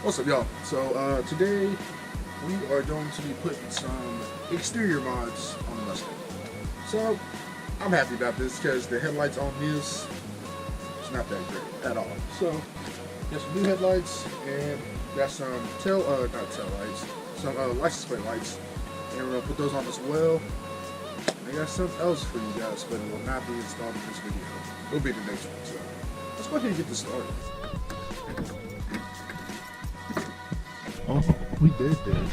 What's up, y'all? So today we are going to be putting some exterior mods on the Mustang. So I'm happy about this because the headlights on this is not that great at all. So got some new headlights and got some not tail lights, some license plate lights, and we're gonna put those on as well. And I got something else for you guys, but it will not be installed in this video. It'll be the next one. So let's go ahead and get this started. Oh, we did that.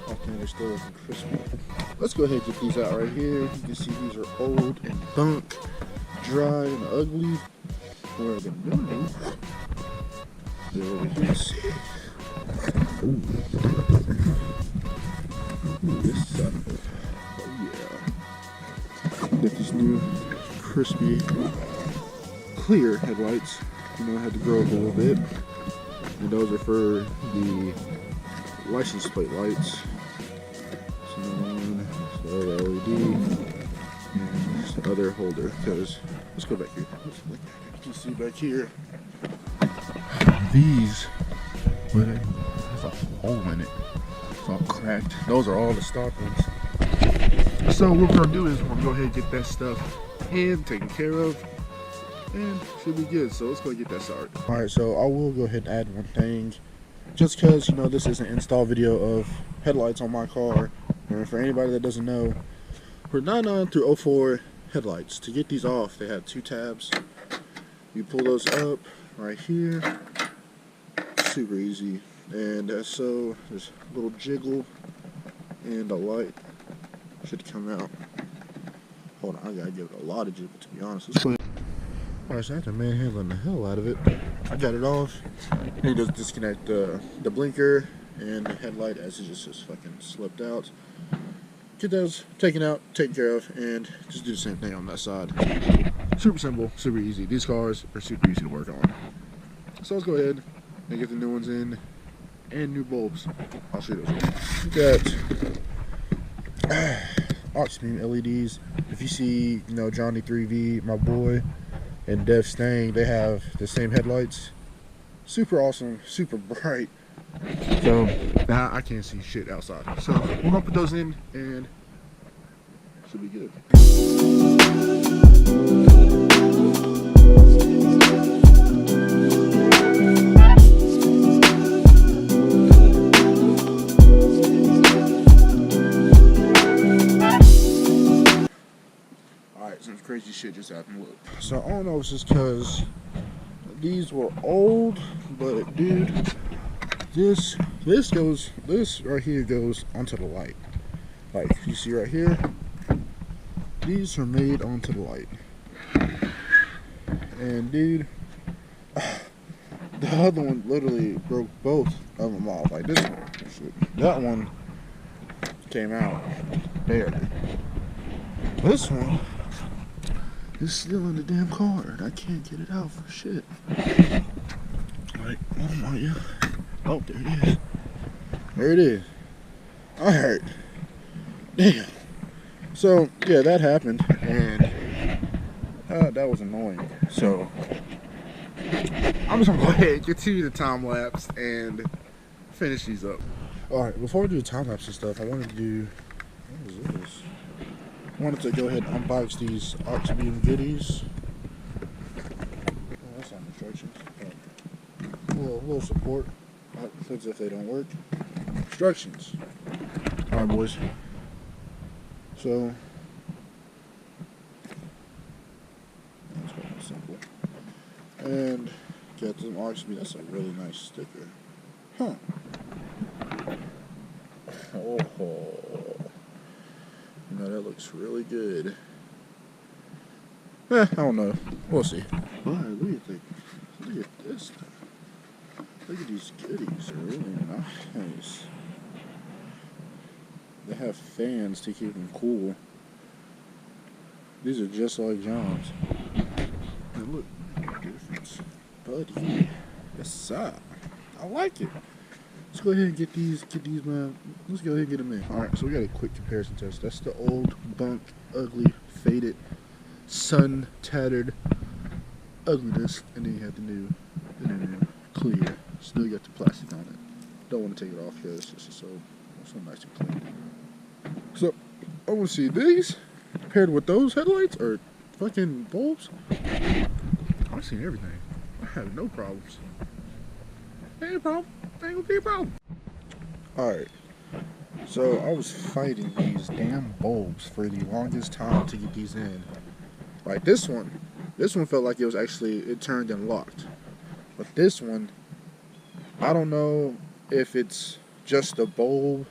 Okay, they're still looking crispy. Let's go ahead and get these out right here. You can see these are old and bunk, dry and ugly. Where the new, they're over here. Ooh. Ooh, this sucker. Oh yeah. Get these new crispy, clear headlights. You know, I had to grow up a little bit. And those are for the license plate lights. So the LED, and this other holder. Because let's go back here. You can see back here. These, but there's a hole in it. It's all cracked. Those are all the stock ones. So what we're gonna do is we're gonna go ahead and get that stuff taken care of, and should be good. So let's go get that started. All right, so I will go ahead and add one thing, just because, you know, this is an install video of headlights on my car. And for anybody that doesn't know, for 99 through 04 headlights, to get these off, they have two tabs. You pull those up right here, super easy, and so there's a little jiggle, and the light should come out. Hold on, I gotta give it a lot of jiggle, to be honest. Let's go ahead. Alright, so after manhandling the hell out of it, I got it off. And you just disconnect the blinker and the headlight as it just fucking slipped out. Get those taken out, taken care of, and just do the same thing on that side. Super simple, super easy. These cars are super easy to work on. So let's go ahead and get the new ones in, and new bulbs. I'll show you those. Got aux beam LEDs. If you see, you know, Johnny 3V, my boy, and Dev Stang, they have the same headlights. Super awesome, super bright. So now I can't see shit outside. So we're gonna put those in, and it should be good. Some crazy shit just happened. Look. So I don't know if it's just because these were old, but dude, this right here goes onto the light. Like you see right here, these are made onto the light. And dude, the other one literally broke both of them off. Like this one, that one came out barely. This one is still in the damn car, and I can't get it out for shit. Like, oh my, oh, there it is. There it is. Alright. Damn. So, yeah, that happened, and that was annoying. So, I'm just gonna go ahead and continue the time lapse and finish these up. Alright, before I do the time lapse and stuff, I wanted to do, what is this? I wanted to go ahead and unbox these aux beam goodies. Oh, that's on instructions. A little support. Looks if they don't work. Instructions. Alright, boys. So that's quite simple. And got some aux beam. That's a really nice sticker. Huh. Oh. You know, that looks really good. I don't know. We'll see. But look at this stuff. Look at these goodies. They're really nice. They have fans to keep them cool. These are just like John's. And look at the difference. Buddy. Yes, sir. I like it. Let's go ahead and get these, man. Let's go ahead and get them in. All right, so we got a quick comparison test. That's the old, bunk, ugly, faded, sun tattered ugliness, and then you have the new clear. Still got the plastic on it. Don't want to take it off because it's just so nice and clean. So I want to see these paired with those headlights or fucking bulbs. I've seen everything. I have no problems. Ain't a problem. Ain't gonna be a problem. Alright. So I was fighting these damn bulbs for the longest time to get these in. Like this one felt like it was actually, it turned and locked. But this one, I don't know if it's just a bulb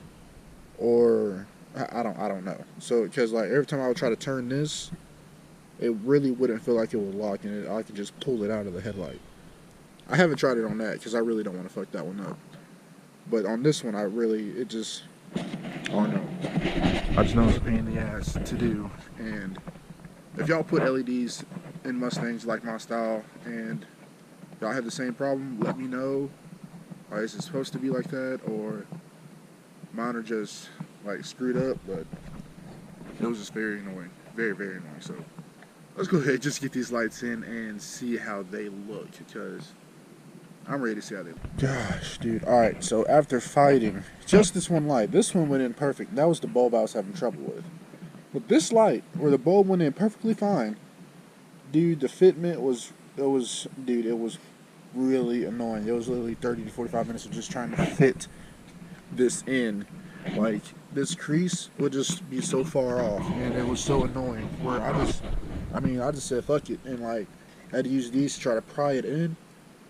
or I don't know. So because like every time I would try to turn this, it really wouldn't feel like it would lock, and I could just pull it out of the headlight. I haven't tried it on that because I really don't want to fuck that one up. But on this one, I just don't know. I just know it's a pain in the ass to do. And if y'all put LEDs in Mustangs like my style and y'all have the same problem, let me know. Or is it supposed to be like that, or mine are just like screwed up? But it was just very annoying, very, very annoying. So let's go ahead and just get these lights in and see how they look, because I'm ready to see how they look. Gosh, dude. Alright, so after fighting just this one light, this one went in perfect. That was the bulb I was having trouble with. But this light, where the bulb went in perfectly fine, dude, the fitment was really annoying. It was literally 30 to 45 minutes of just trying to fit this in. Like, this crease would just be so far off, and it was so annoying, where I just said fuck it, and like I had to use these to try to pry it in,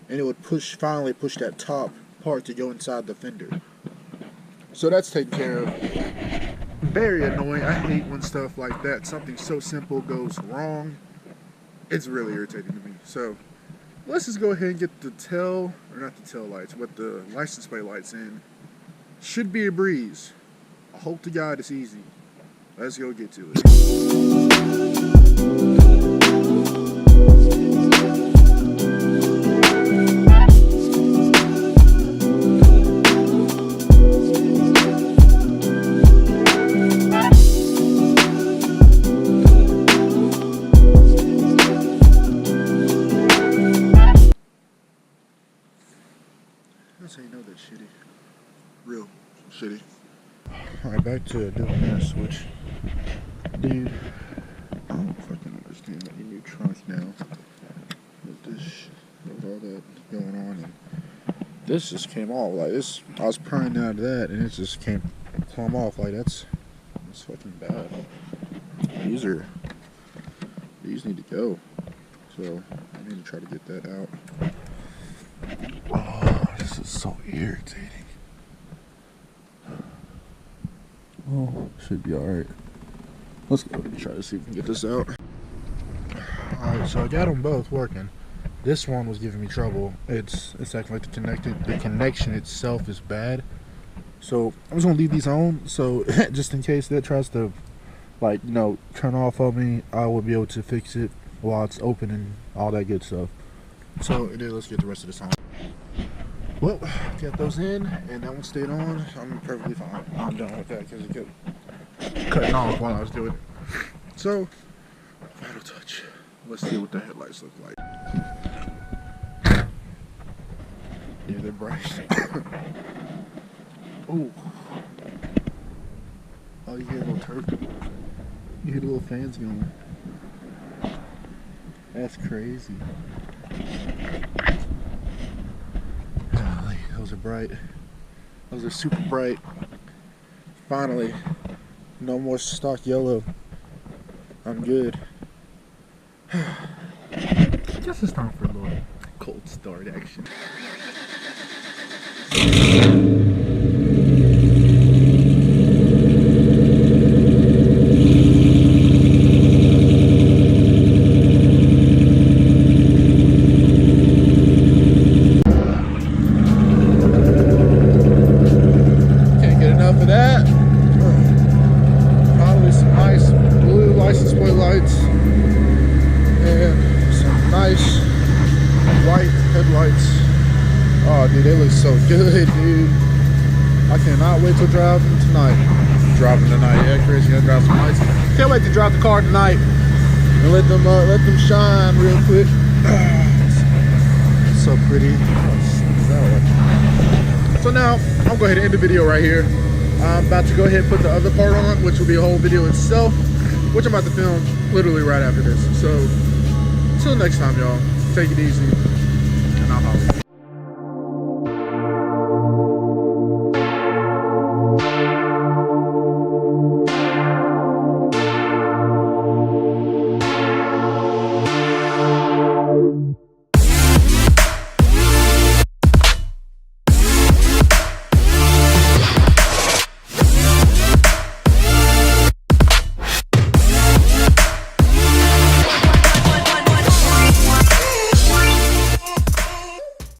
and it would finally push that top part to go inside the fender. So that's taken care of. Very annoying. I hate when stuff like that, something so simple, goes wrong. It's really irritating to me. So let's just go ahead and get the not the tail lights, but the license plate lights in. Should be a breeze. I hope to God it's easy. Let's go get to it. That's how you know that's shitty. Real shitty. Alright, back to doing this, which, dude, I don't fucking understand that new trunk now. With all that going on, and this just came off. Like, this, I was prying out of that, and it just came plumb off. Like, that's fucking bad. These need to go. So, I need to try to get that out. Oh, this is so irritating. Oh, should be alright. Let's go try to see if we can get this out. Alright, so I got them both working. This one was giving me trouble. It's acting like the connection itself is bad. So I'm just gonna leave these on, so just in case that tries to, like, you know, turn off on me, I will be able to fix it while it's open and all that good stuff. So then let's get the rest of this on. Well, got those in, and that one stayed on. I'm perfectly fine. I'm done with that because it kept cutting off while I was doing it. So, final touch. Let's see what the headlights look like. Yeah, they're bright. Ooh. Oh, you hear a little turkey. You hear the little fans going. That's crazy. Golly, those are bright. Those are super bright. Finally, no more stock yellow. I'm good. I guess it's time for a little cold start action. White headlights. Oh, dude, they look so good, dude. I cannot wait to drive them tonight. Driving tonight, yeah, Chris, you gotta drive some lights. Can't wait to drive the car tonight and let them shine real quick. So pretty. So now I'm gonna go ahead and end the video right here. I'm about to go ahead and put the other part on, which will be a whole video itself, which I'm about to film literally right after this. So until next time, y'all, take it easy, and I'll holler.